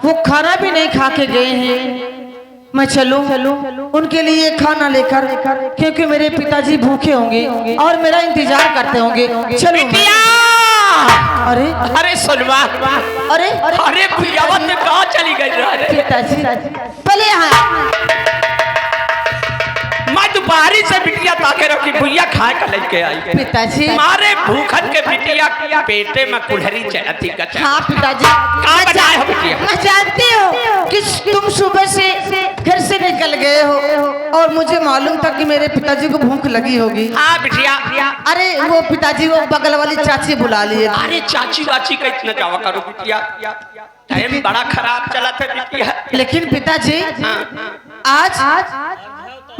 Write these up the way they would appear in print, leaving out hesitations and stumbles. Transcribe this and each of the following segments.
वो खाना भी नहीं खा के गए हैं। मैं चलूं उनके लिए खाना लेकर, क्योंकि मेरे पिताजी भूखे होंगे और मेरा इंतजार करते होंगे। चलो। अरे अरे सुनवा, अरे अरे भैया कहाँ चली गई? पिताजी पहले यहाँ मैं दोपहरी से बिटिया ताके रखी भैया खाए का लेके आई। पिताजी मारे भूखन के बिटिया पेटे में कुल्हरी चढ़ती का। हाँ पिताजी, कहाँ बनाए हो बिटिया? मैं जानती हूँ कि तुम सुबह से घर से निकल गए हो और मुझे मालूम था कि मेरे पिताजी को भूख लगी होगी। हाँ बिटिया। अरे वो पिताजी वो बगल वाली चाची बुला लिए। अरे चाची वाची का इतना जावा करो बिटिया, टाइम बड़ा खराब चला था बिटिया। लेकिन पिताजी आज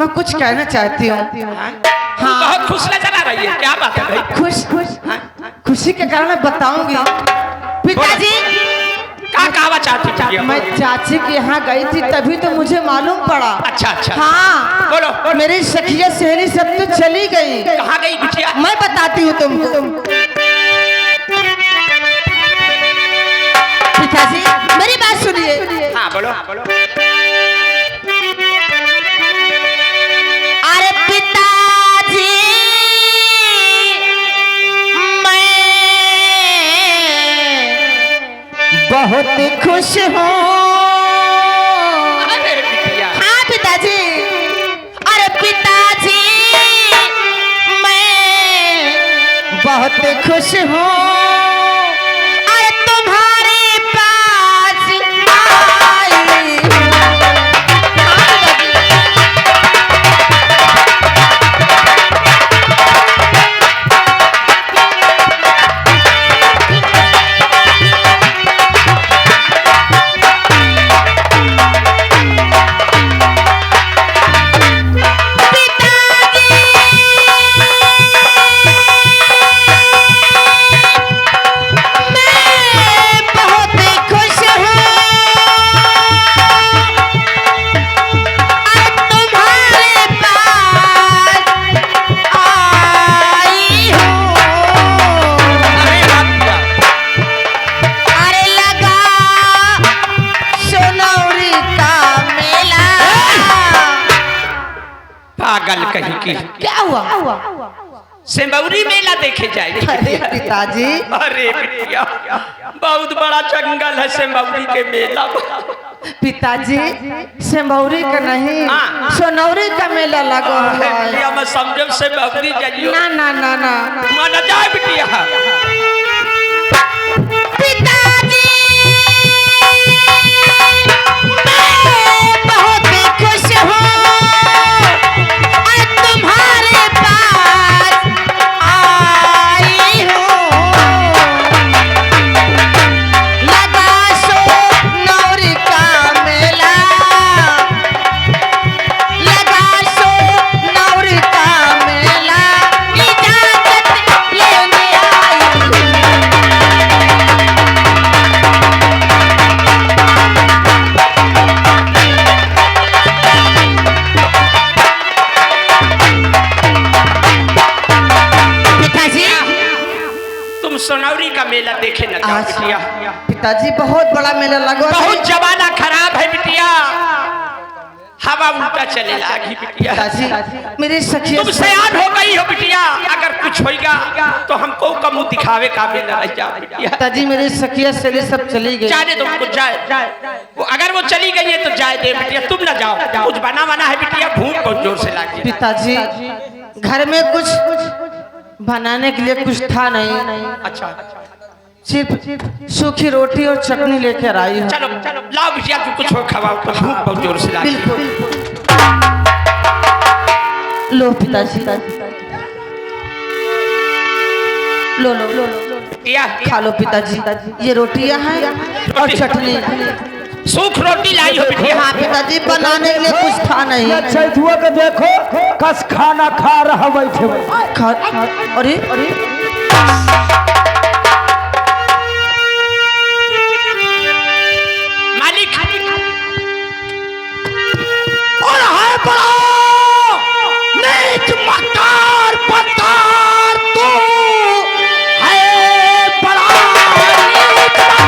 मैं कुछ कहना चाहती हूँ। हाँ बहुत खुश नजर आ रही है, क्या बात है भाई? खुशी के कारण मैं बताऊंगी। पिताजी क्या कहना चाहती थी? मैं चाची के यहाँ गई थी तभी तो मुझे मालूम पड़ा। अच्छा अच्छा हाँ बोलो। मेरी सखिया सहेली सब तो चली गई। कहाँ गई बिटिया? मैं बताती हूँ तुमको। पिताजी मेरी बात सुनिए। हाँ बोलो बोलो। अरे पिताजी मैं बहुत खुश हूँ। अरे बिटिया। हाँ पिताजी। अरे पिताजी मैं बहुत खुश हूँ। अरे तुम्हारे पास आई हूँ। पागल कहीं की। क्या हुआ? सेंबौरी मेला देखे जाए। अरे पिताजी। अरे बिटिया बहुत बड़ा जंगल है सेंबौरी के मेला। पिताजी सेंबौरी का नहीं सोनौरी का मेला लगा हुआ है। मैं समझो सेंबौरी जाइयो। ना ना ना ना माना जाए बिटिया। पिताजी मैं बहुत खुश हूँ। तुम्हारे पास आई हूँ। लगा सोनौरी का मेला। लगा सोनौरी का मेला। इजाजत लेने आई हूँ। सोनौरी का मेला देखे न जाओ बिटिया। पिताजी बहुत बड़ा मेला लगा। बहुत जमाना खराब है बिटिया, हवा उल्टा चले लगी बिटिया। मेरी सखिया तुम सयान हो गई हो बिटिया, अगर कुछ होगा तो हमको का मुंह दिखावे का मेला रह जा बिटिया। पिताजी मेरी सखिया सहेली सब चली गई। जाने दो उनको, जाए वो अगर वो चली गई है तो जाए दे बिटिया, तुम ना जाओ। कुछ बना बना है बिटिया, भूख बहुत जोर से लगी। पिताजी घर में कुछ बनाने के लिए कुछ था नहीं। अच्छा सिर्फ सूखी रोटी और चटनी लेकर आई हूँ। चलो चलो लाओ बिटिया, तू कुछ हो खाओ, तो भूख बहुत जोर से लगी। बिल्कुल लो पिताजी, लो लो लो खा लो पिताजी। ये रोटियां हैं और चटनी। सूख रोटी लाई हो बिटिया। हाँ पिताजी बनाने के लिए कुछ था नहीं। चैथुआ के देखो कस खाना खा रहा बैठे। अरे अरे मालिक और है बड़ा नीच मकार पतार तू है बड़ा नीच मकार।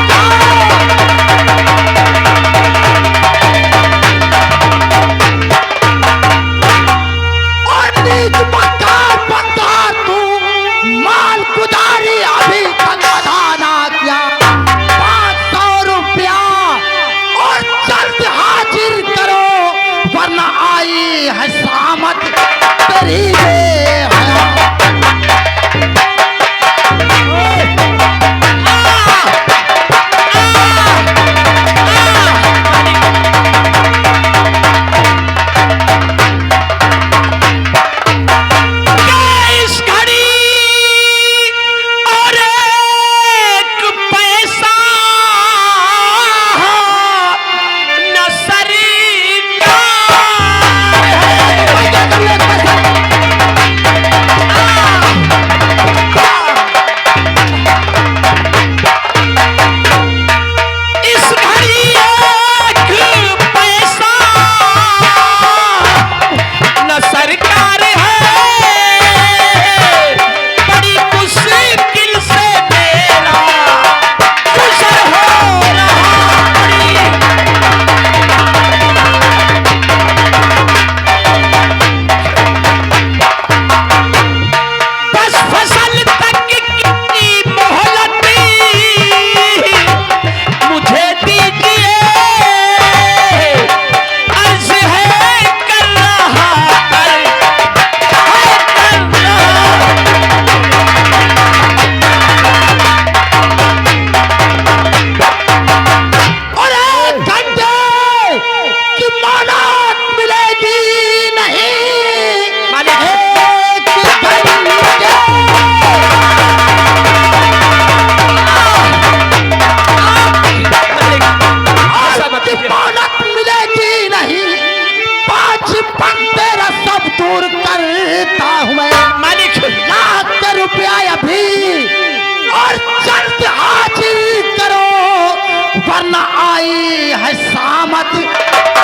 वरना आई है सामत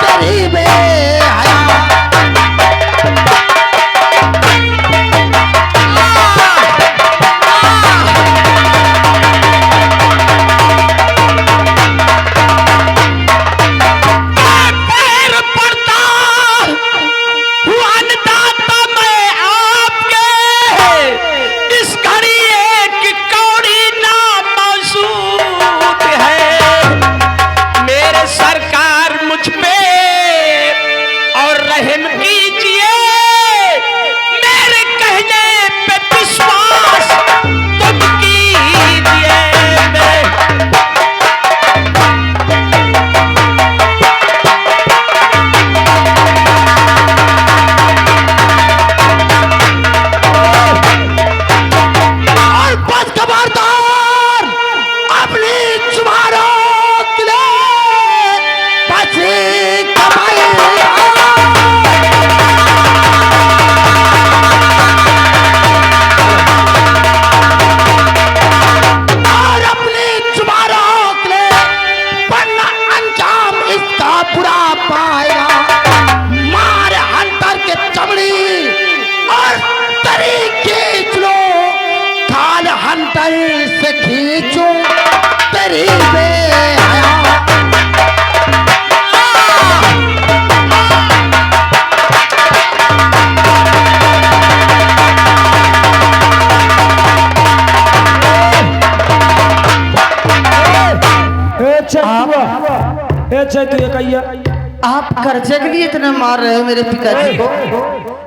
तेरी बेहया। से खींचो तेरी बेहया। आप कर्जे के लिए इतना मार रहे हो मेरे पिताजी को?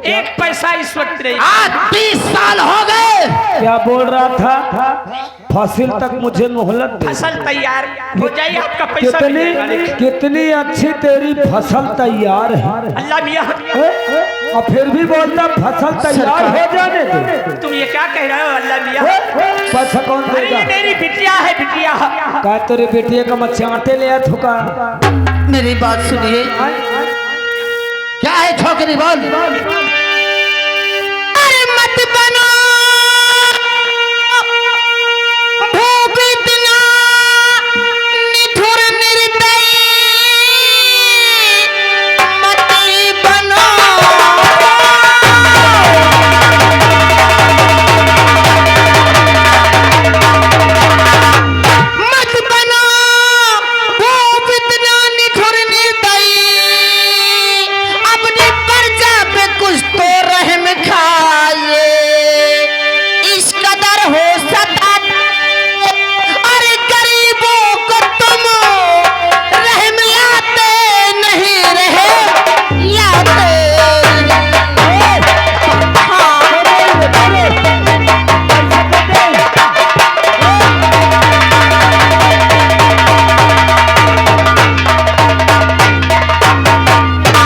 एक पैसा इस वक्त नहीं। आज 30 साल हो गए। क्या बोल रहा था? फसल तक मुझे मोहलत दे। फसल तैयार हो जाए आपका पैसा मिलेगा। कितनी अच्छी तेरी फसल तैयार है। अल्लाह मियां और फिर भी बोलता फसल तैयार हो जाने दे। तुम ये क्या कह रहे हो? अल्लाह मियां पैसा कौन अरे देगा? ये मेरी बिटिया है, बिटिया। क्या तेरे बेटिया का मचाटे ले आया थोका? मेरी बात सुनिए। क्या है छोकरी बोल? अरे मत बनो भूपितना निठुर निर्दयी, मत बनो मत बनो भूपितना निठुर निर्दयी, अपनी प्रजा पे कुछ तो रहम खाए। इस कदर हो सता अरे गरीबों को तुम रहम लाते नहीं रहे, लाते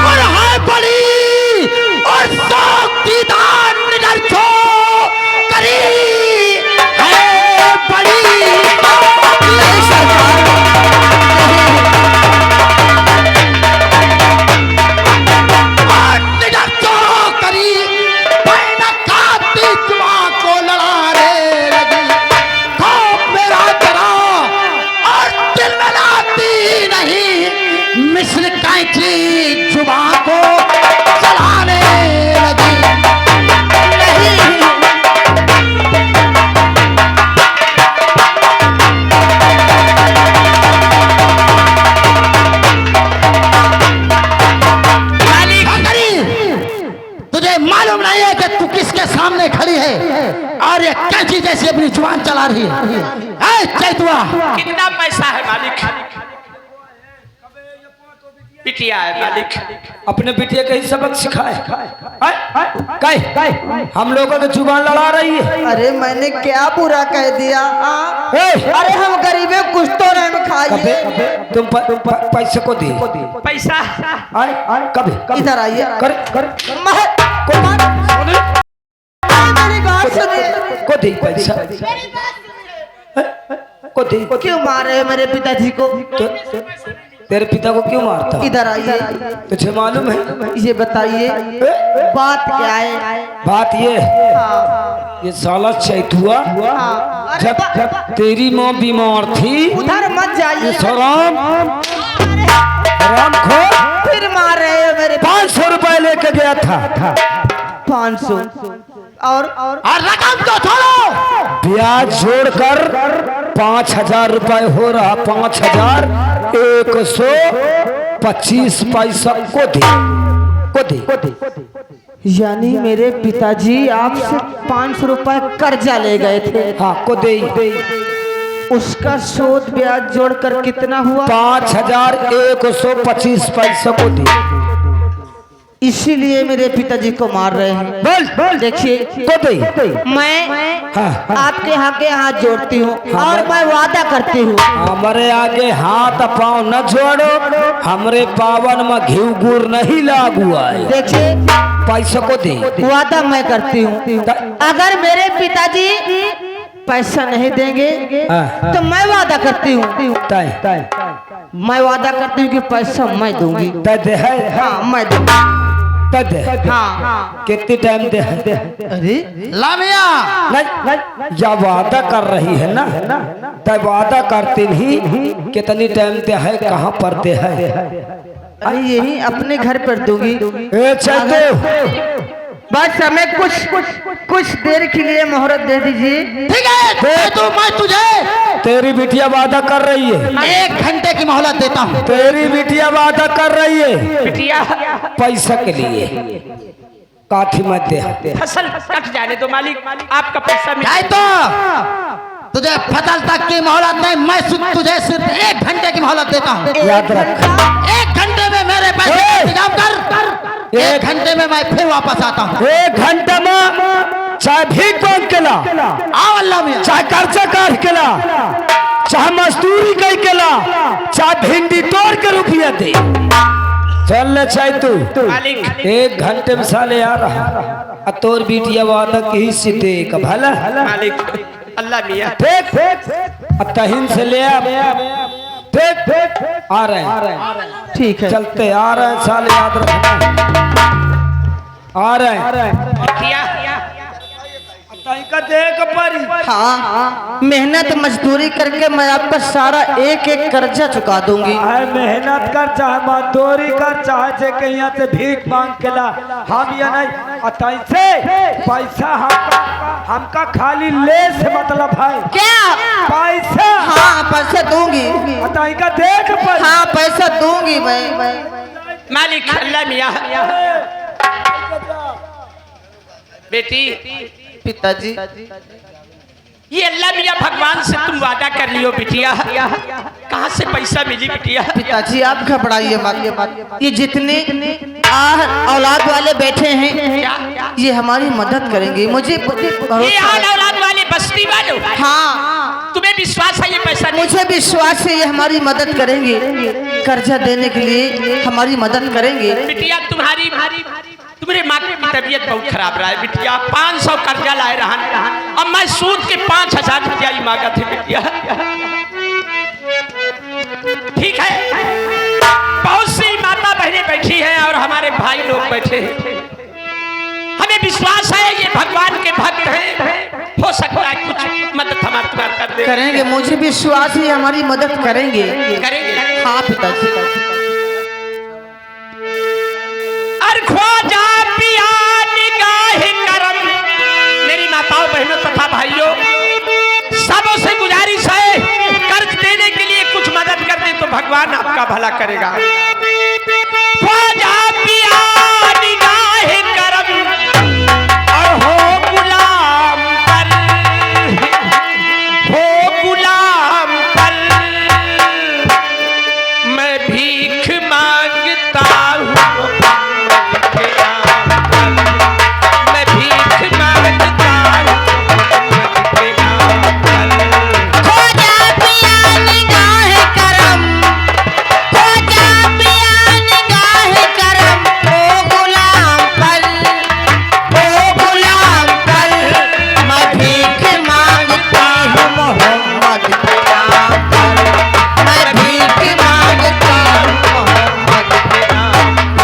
और है बड़ी और शौकीदार निडर छो करी है बड़ी और निडर छो करी पैना खाती जुआ को लड़ाने लगी। खौफ मेरा जरा और दिल में लाती नहीं, मिस्र कैंची जुबा को चलाने लगी। खड़ी, तुझे मालूम नहीं है कि तू किसके सामने खड़ी है और ये कैंची जैसी अपनी जुबान चला रही है? चैतुआ कितना पैसा है मालिक? बिटिया है मालिक। अपने बिटिया का ही सबक सिखाए। काय हम लोगों की जुबान लड़ा रही है। अरे मैंने क्या बुरा कह दिया? अरे हम गरीबे कुछ तो रहम खाइए। तुम पैसे को दे पैसा कभी इधर आइए। मेरी बात सुनिए। को दे पैसा को दे। क्यों मारे हो मेरे पिताजी को? तेरे पिता को क्यों मारता? इधर आइए। तुझे मालूम है? ये बताइए बात क्या है? बात ये हाँ, ये साला चैतुआ हाँ। जब तेरी माँ बीमार थी उधर मत जाइए। राम राम खो फिर मार रहे हो मेरे 500 रुपए लेके गया था 500 और रकम तो छोड़ो। ब्याज जोड़कर 5000 रुपए हो रहा 5125 पैसा को दे यानी मेरे पिताजी आपसे 500 रुपए कर्जा ले गए थे। हाँ को दे उसका सूद ब्याज जोड़कर कितना हुआ? 5125 पैसा को दे। इसीलिए मेरे पिताजी को मार रहे हैं। बोल देखिए को दे। मैं हाँ। आपके आगे हाथ जोड़ती हूँ और मैं वादा करती हूँ हमारे आगे हाथ पाँव न जोड़ो, हमरे पावन में घी गुड़ नहीं लागू आए। देखिए पैसा को दे। वादा मैं करती हूँ, अगर मेरे पिताजी पैसा नहीं देंगे तो मैं वादा करती हूँ मैं वादा करती हूँ कि पैसा मैं दूंगी। दे है हाँ मैं दूंगी। दे हाँ कितनी टाइम दे अरे लामिया नहीं जब वादा कर रही है ना तब वादा करती ही कितनी टाइम दे है कहाँ पर दे है। अरे यही अपने घर पर दूंगी। ए चैतो बस हमें कुछ देर के लिए मोहरत दे दीजिए। ठीक है तो मैं तुझे तेरी बिटिया वादा कर रही है 1 घंटे की मोहलत देता हूँ। तेरी बिटिया वादा कर रही है बिटिया पैसा के लिए काठी मत दे। फसल कट जाने दो मालिक, आपका पैसा मिल जाए तो तुझे फसल तक की मोहलत नहीं, मैं तुझे सिर्फ 1 घंटे की मोहलत देता हूँ। याद रख 1 घंटे में मेरे पैसे का इंतजाम कर। 1 घंटे में मैं फिर वापस आता हूँ। 1 घंटे में चाहे भीख मांग के ला, आओ अल्लाह मियां। चाहे कर्जा काट के ला, चाहे मजदूरी कई के ला, चाहे भिंडी तोड़ के रुपया दे। चल ले चाहे तू मालिक 1 घंटे में साले आ रहा तोर बिटिया वादा की से दे का भला मालिक अल्लाह मियां देख तहिन से ले देख आ रहे हैं। ठीक है चलते आ रहे हैं साले याद रखना आ रहे हैं। बिटिया का देख परी हाँ मेहनत मजदूरी करके मैं आपका सारा एक कर्जा चुका दूंगी। चाहे मेहनत कर चाहे मजदूरी कर चाहे कहीं से भीख मांग के ला, हम ये नहीं अतई से पैसा हमका खाली ले से मतलब है क्या? पैसा। हाँ पैसा दूंगी। अतई का देख पर हाँ पैसा दूंगी मैं। मालिक अल्लाह मियां बेटी पिताजी ये अल्लाह मियां भगवान से तुम वादा कर लियो बिटिया, कहाँ से पैसा मिली बिटिया? पिताजी आप घबराइए मत। ये जितने औलाद वाले बैठे हैं ये हमारी मदद करेंगे। मुझे ये भरोसा आल है। औलाद वाले बस्ती वालों, हाँ तुम्हें विश्वास है ये पैसा नहीं? मुझे विश्वास है ये हमारी मदद करेंगे, कर्जा देने के लिए हमारी मदद करेंगे। बिटिया तुम्हारे माँ की तबीयत बहुत खराब रहा है बिटिया, 500 कर्जा लाए रहा, अब मैं सूद के 5000 रुपया ही मांगा थे बिटिया। ठीक है बहुत सी माता बहनें बैठी हैं और हमारे भाई लोग बैठे हैं, हमें विश्वास है ये भगवान के भक्त हैं, हो सकता है कुछ मदद हमारे तुम्हारे कर दे। करेंगे, मुझे विश्वास है हमारी मदद करेंगे। करेंगे हाँ पिताजी। ख्वाजा पिया निगाह करम, मेरी माताओं बहनों तथा भाइयों सबों से गुजारिश है कर्ज देने के लिए कुछ मदद कर दे तो भगवान आपका भला करेगा। ख्वाजा पिया निगाह करम और हो गुलाम पर, हो गुलाम पर मैं भीख मांगता हूँ, मैं भीख मांगता हूँ। ख्वाजा पिया निगाह करम, ख्वाजा पिया निगाह करम, ओ गुलाम पर, ओ गुलाम पर मैं भीख मांगती हूँ मोहम्मद के नाम पर, मैं भीख मांगती हूँ मोहम्मद के नाम पर।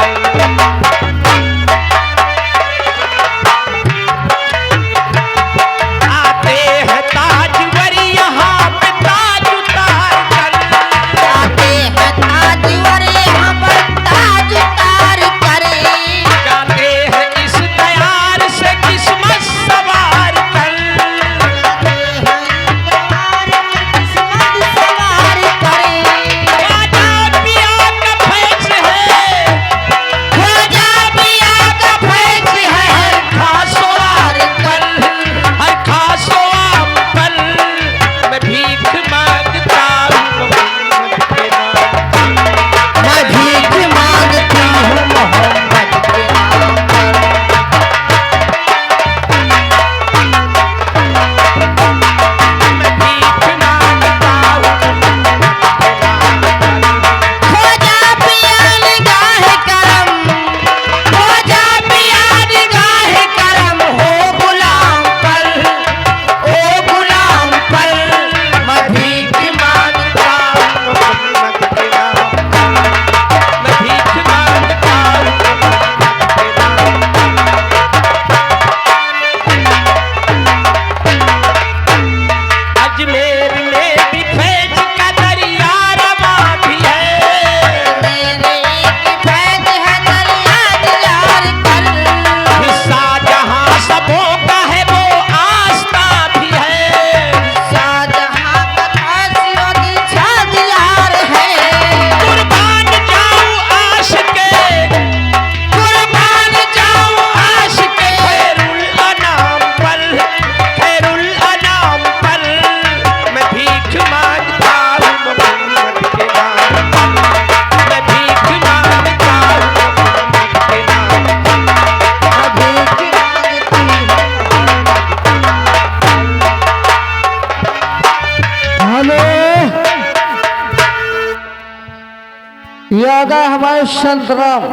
ये आ गए हमारे संतराम,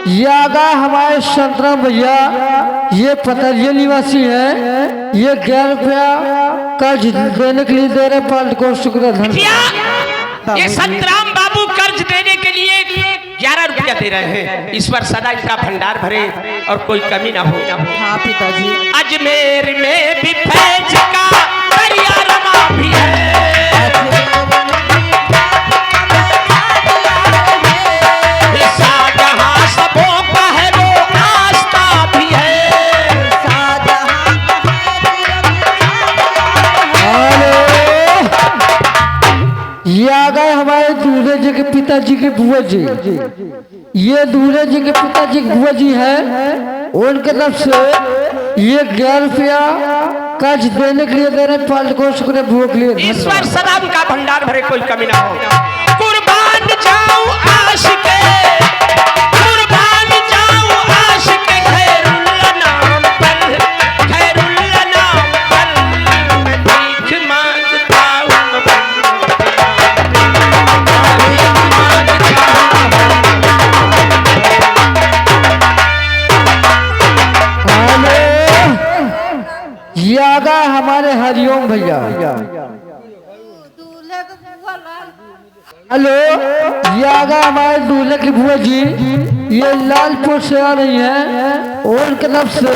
ये आ गए हमारे संतराम भैया। ये पतरिया निवासी है। ये 11 रुपया कर्ज देने के लिए दे रहे पलट को शुक्र धन्यवाद। ये संतराम बाबू कर्ज देने के लिए 11 रुपया दे रहे हैं। ईश्वर सदा इसका भंडार भरे और कोई कमी ना हो। हाँ पिताजी। अजमेर में भी फैज का दरिया रमा भी है। शाहजहां सबों का है वो आस्था भी है। ये आ गए हमारे दूल्हे जी के पिताजी के बुआ जी। ये दूल्हे जी के पिताजी के बुआ जी है। उनके तरफ से ये 11 रुपया कर्ज देने के लिए दे रहे पाल को शुक्र बुआ के लिए। ईश्वर सदा का भंडार भरे कोई कमी ना हो। कुर्बान जाऊं आशिके, कुर्बान जाऊं आशिके खैरुल्लाह नाम पर, खैरुल्लाह नाम पर मैं भीख मांगता हूं। ये आ गए हमारे हरिओम भैया। हेलो, ये आ गए हमारे दूल्हे की बुआ जी। ये लालपुर से आ रही हैं। उनकी तरफ से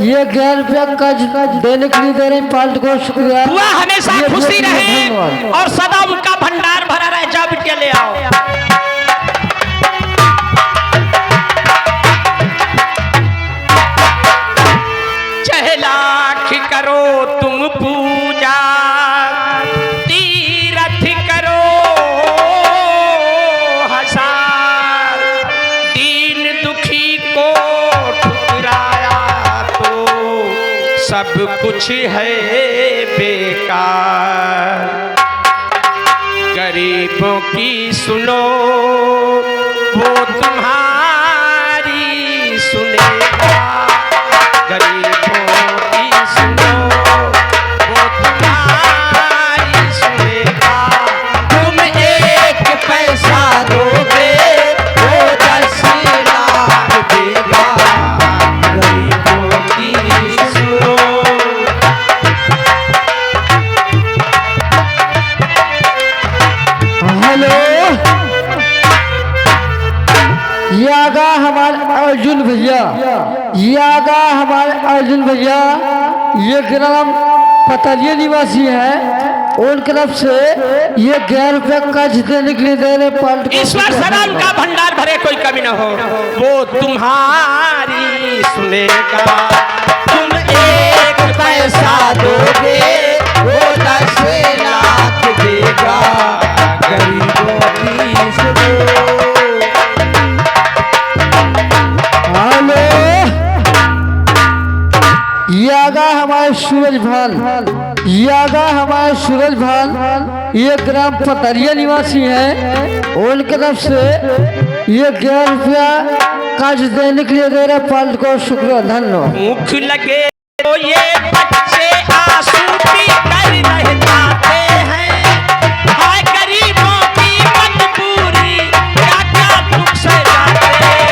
ये 11 रुपया कर्ज देने के लिए दे रहे पाल्ट को शुक्रिया। बुआ हमेशा खुशी रहे और सदा उनका भंडार भरा रहे। जाओ बिटिया ले आओ। करो तुम पूजा, तीरथ करो हजार, दीन दुखी को ठुकराया तो सब कुछ है बेकार। गरीबों की सुनो वो तुम्हारी सुनेगा। गरीबों अर्जुन भैया, ये आ गए हमारे अर्जुन भैया। ये ग्राम पतरिया निवासी है। उनकी तरफ से ये 11 रुपया कर्ज देने के लिए दे रहे पाल्ट। ईश्वर सदाम का भंडार भरे कोई कमी न हो। वो तुम्हारी सुनेगा। तुम एक पैसा दोगे वो 10 लाख देगा। गरीबों की सुनो। ये आ गए हमारे सूरज भान, ये आ गए हमारे सूरज भान। ये ग्राम पतरिया निवासी है। उनकी तरफ से ये 11 रुपया कर्ज देने के लिए दे रहे पाल्ट को शुक्रिया धन्यवाद। मुख लगे तो ये बच्चे आंसू पी कर रह जाते हैं। हाय गरीबों की मजबूरी क्या क्या दुख से जाते हैं।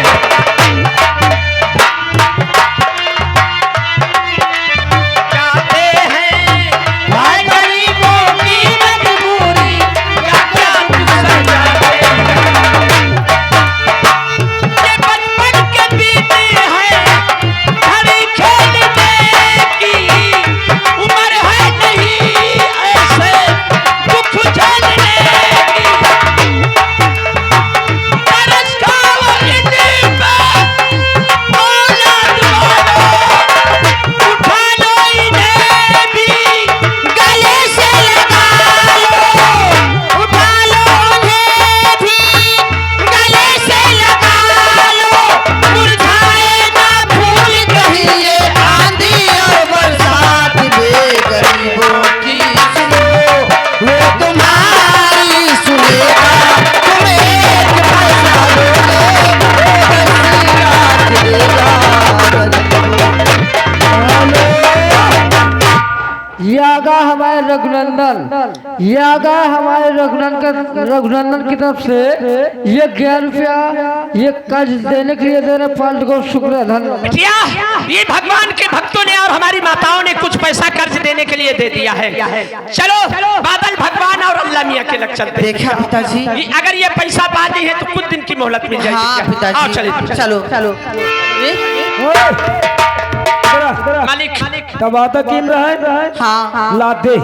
हाय गरीबों की मजबूरी क्या क्या दुख से जाते हैं। ये बचपन के बीते हैं। हरी खेलने की उम्र है नहीं। ये आ गया हमारे रघुनंदन की तरफ से ये 11 रुपया ये कर्ज देने के लिए दे रहे पाल्ट को शुक्र है धन्यवाद। बिटिया ये भगवान के भक्तों ने और हमारी माताओं ने कुछ पैसा कर्ज देने के लिए दे दिया है। चलो बादल भगवान और अल्लाह मियाँ के लग चलते। देखा पिताजी, अगर ये पैसा बादी है तो कुछ दिन की मोहलत मिल जाएगी। हाँ आओ पिताजी, चलिए चलो चलो। मालिक टमाटर किन रहा है? हाँ ला दे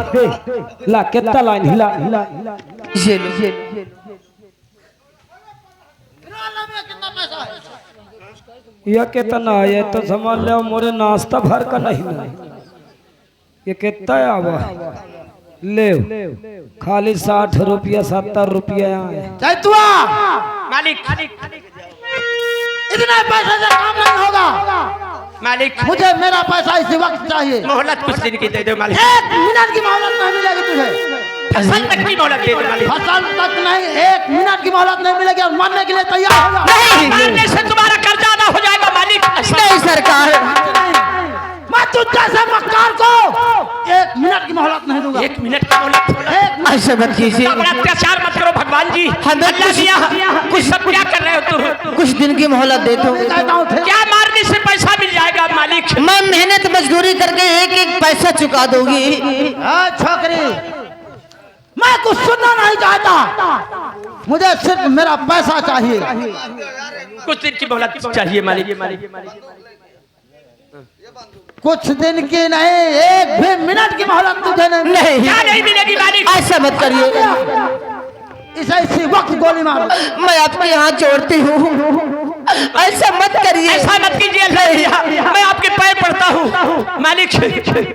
ला कितना लाइन हिला हिला ये लो। ये कितना है? ये तो समझ लो मोरे नाश्ता भर का नहीं है। ये कितना आवा ले खाली 60 रुपया 70 रुपया चैतुआ मालिक इतना पैसा से काम नहीं होगा। मालिक मुझे मेरा पैसा इसी वक्त चाहिए। मोहलत कुछ दिन की दे दो मालिक। 1 मिनट की मोहलत नहीं मिलेगी तुझे। फसल तक की मोहलत दे दो मालिक। फसल तक नहीं, 1 मिनट की मोहलत नहीं मिलेगी और मरने के लिए तैयार हो जाओ। नहीं मारने से तुम्हारा कर्जा अदा हो जाएगा मालिक। नहीं सरकार, मैं तुझ जैसे मक्कार को 1 मिनट की मोहलत नहीं दूंगा। 1 मिनट की मोहलत ऐसे मत कीजिए, बड़ा अत्याचार मत करो भगवान जी। हमें अल्लाह मियां कुछ सब क्या कर रहे हो तुम? कुछ दिन की मोहलत दे दो। क्या मारने से पैसा मिल जाएगा मालिक? मैं मेहनत मजदूरी करके एक पैसा चुका दूंगी। छोकरी मैं कुछ सुनना नहीं चाहता, मुझे सिर्फ मेरा पैसा चाहिए। कुछ दिन की मोहलत चाहिए मालिक। कुछ दिन की नहीं, 1 भी मिनट की मोहलत तुझे नहीं। क्या नहीं मिलेगी मालिक? ऐसा मत करिए, इसी वक्त गोली मारो। मैं आपके यहाँ जोड़ती हूँ, ऐसा मत करिए। ऐसा मत कीजिए मैं आपके पैर पड़ता हूँ मालिक।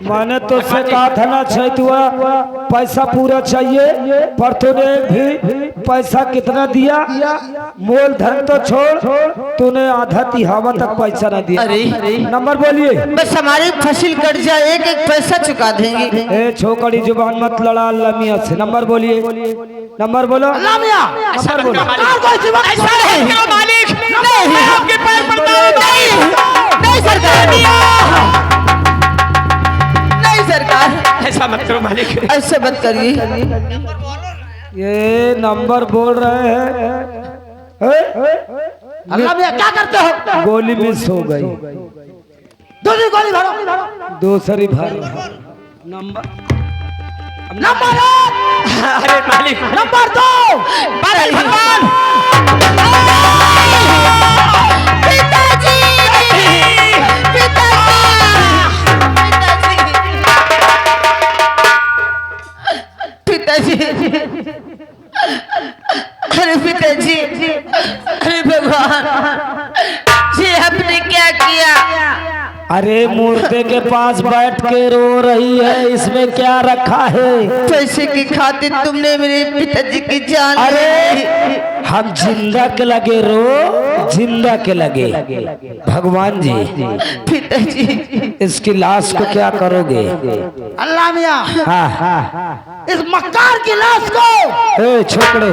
मैंने तो से कहा था ना छैतुआ पैसा पूरा चाहिए, पर तूने भी पैसा कितना दिया? मोल धन तो छोड़, तूने आधा तिहावा तक पैसा ना दिया। अरे नंबर बोलिए। बस हमारी फसल कट जाए, एक पैसा चुका देंगे। ए छोकरी जुबान मत लड़ा अल्लाह मियाँ से। नंबर बोलिए, नंबर बोलो। अल्लाह मियाँ, ऐसा नंबर बोलो। ऐसा नहीं करो मालिक। नहीं, मैं आपके पैर पड़ता हूँ। नहीं सरकार, नहीं सरकार, ऐसा मत करो मालिक। ऐसे मत करिए। ये नंबर बोल रहे हैं। अल्लाह मियाँ क्या करते हो? गोली मिस हो गई, दूसरी गोली भरो। दूसरी भर नंबर नंबर 1, अरे मालिक नंबर 2। बादल भगवान पिताजी, पिताजी, अरे पिताजी, अरे भगवान, ये आपने क्या किया? अरे मूर्ति के पास बैठ के रो रही है, इसमें क्या रखा है? पैसे की खातिर तुमने मेरे पिताजी की जान ले अरे ली। हम जिंदा के लगे रो, जिंदा के लगे। भगवान जी पिताजी, इसकी लाश को क्या करोगे? अल्लाह मियाँ, हाँ इस मक्कार की लाश को ए छोकरे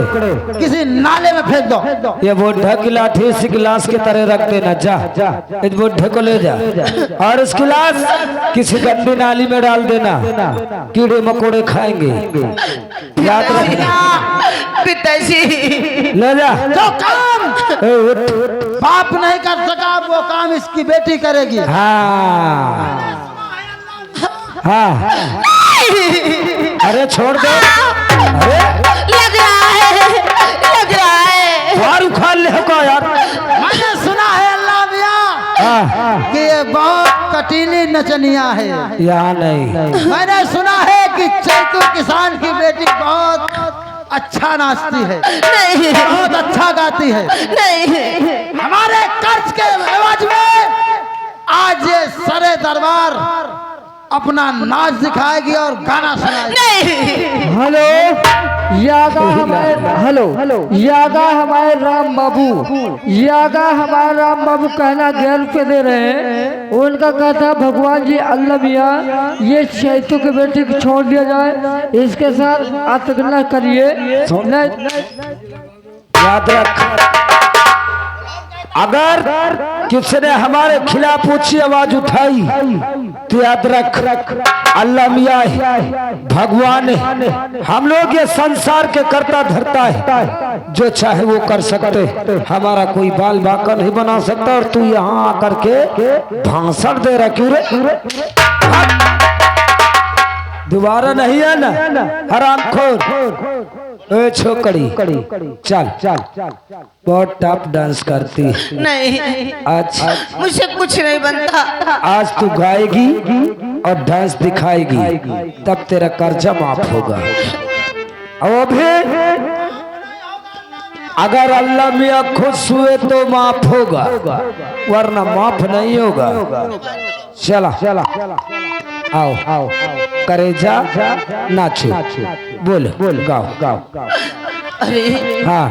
किसी नाले में फेंक दो। ये बुढ़ा की लाठी इसी की लाश की तरह रख देना। जा इस बुढ़े को ले जा और इसकी लाश किसी गंदी नाली में डाल देना, कीड़े मकोड़े खाएंगे। याद रखना। पिताजी, ले जा। जो काम ए, उठ। बाप नहीं कर सका वो काम इसकी बेटी करेगी। हाँ हाँ अरे छोड़ दो। अरे लग रहा है बाहर उखाड़ ले को यार। मैंने सुना है अल्लाह मियाँ कि ये बहुत कटीली नचनिया है। यहाँ नहीं। मैंने सुना है कि चैतू किसान की बेटी बहुत अच्छा नाचती है, नहीं बहुत अच्छा गाती है। नहीं, हमारे कर्ज के एवज में आज ये सरे दरबार अपना नाच दिखाएगी और गाना सुनाएगी। हेलो यागा हमारे हेलो यागा हमारे राम बाबू, यागा हमारे राम बाबू कहना 11 रुपये दे रहे हैं। उनका कहता भगवान जी अल्लाह मियाँ ये चैतू के बेटे को छोड़ दिया जाए, इसके साथ आत्मगणना करिए। याद रख, अगर किसी ने हमारे खिलाफ ऊंची आवाज उठाई तो याद रख अल्लाह मियाँ भगवान है, हम लोग ये संसार के करता धरता है, जो चाहे वो कर सकते, हमारा कोई बाल बाका नहीं बना सकता। और तू यहाँ आकर के भाषण दे रहा क्यों रे? दोबारा नहीं है ना हरामखोर। ए छोकरी चल बहुत टफ डांस करती है। नहीं, अच्छा मुझसे कुछ नहीं बनता। आज तू गाएगी और डांस दिखाएगी, तब तेरा कर्जा माफ होगा। और भी अगर अल्लाह मियाँ खुश हुए तो माफ होगा, वरना माफ नहीं होगा। चला आओ करेजा नाचो, बोल गाओ। अरे हाँ